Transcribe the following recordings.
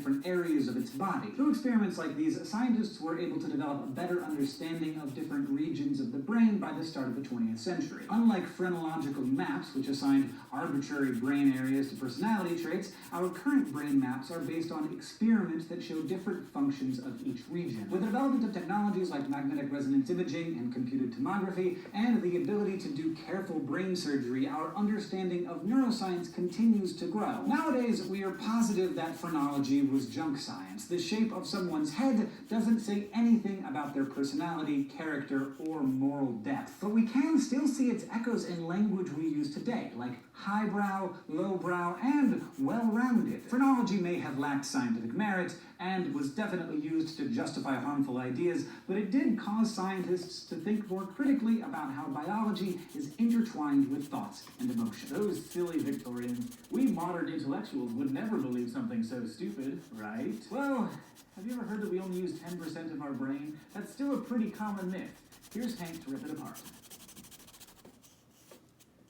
different areas of its body. Through experiments like these, scientists were able to develop a better understanding of different regions of the brain by the start of the 20th century. Unlike phrenological maps, which assigned arbitrary brain areas to personality traits, our current brain maps are based on experiments that show different functions of each region. With the development of technologies like magnetic resonance imaging and computed tomography, and the ability to do careful brain surgery, our understanding of neuroscience continues to grow. Nowadays, we are positive that phrenology was junk science. The shape of someone's head doesn't say anything about their personality, character, or moral depth. But we can still see its echoes in language we use today, like highbrow, lowbrow, and well-rounded. Phrenology may have lacked scientific merit and was definitely used to justify harmful ideas, but it did cause scientists to think more critically about how biology is intertwined with thoughts and emotions. Those silly Victorians. We modern intellectuals would never believe something so stupid, right? Well, have you ever heard that we only use 10% of our brain? That's still a pretty common myth. Here's Hank to rip it apart.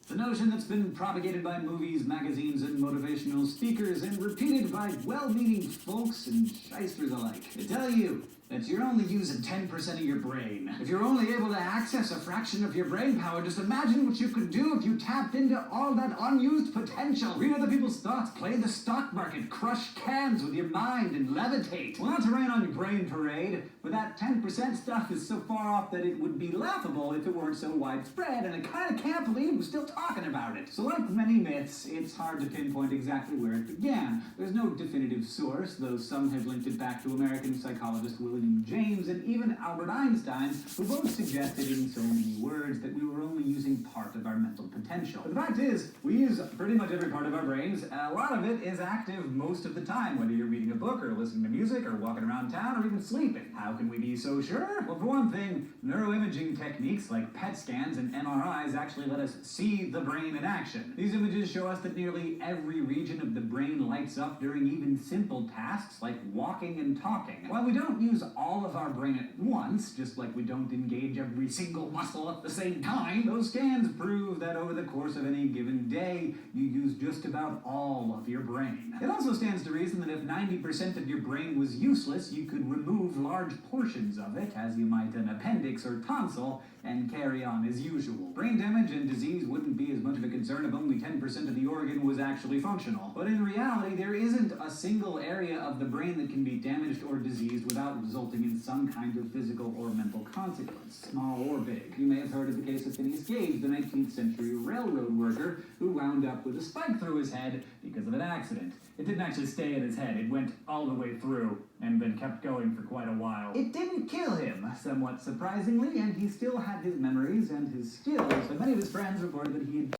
The notion that's been propagated by movies, magazines, and motivational speakers, and repeated by well-meaning folks and shysters alike, to tell you that you're only using 10% of your brain. If you're only able to access a fraction of your brain power, just imagine what you could do if you tapped into all that unused potential. Read other people's thoughts, play the stock market, crush cans with your mind, and levitate. Well, not to rain on your brain parade, but that 10% stuff is so far off that it would be laughable if it weren't so widespread, and I kind of can't believe we're still talking about it. So like many myths, it's hard to pinpoint exactly where it began. There's no definitive source, though some have linked it back to American psychologist William James and even Albert Einstein, who both suggested in so many words that we were only using part of our mental potential. But the fact is, we use pretty much every part of our brains. A lot of it is active most of the time, whether you're reading a book or listening to music or walking around town or even sleeping. How can we be so sure? Well, for one thing, neuroimaging techniques like PET scans and MRIs actually let us see the brain in action. These images show us that nearly every region of the brain lights up during even simple tasks like walking and talking. While we don't use all of our brain at once, just like we don't engage every single muscle at the same time, those scans prove that over the course of any given day, you use just about all of your brain. It also stands to reason that if 90% of your brain was useless, you could remove large portions of it, as you might an appendix or tonsil, and carry on as usual. Brain damage and disease wouldn't be as much of a concern if only 10% of the organ was actually functional. But in reality, there isn't a single area of the brain that can be damaged or diseased without resulting in some kind of physical or mental consequence, small or big. You may have heard of the case of Phineas Gage, the 19th century railroad worker who wound up with a spike through his head because of an accident. It didn't actually stay in his head, it went all the way through and then kept going for quite a while. It didn't kill him, somewhat surprisingly, and he still had his memories and his skills, but many of his friends reported that he had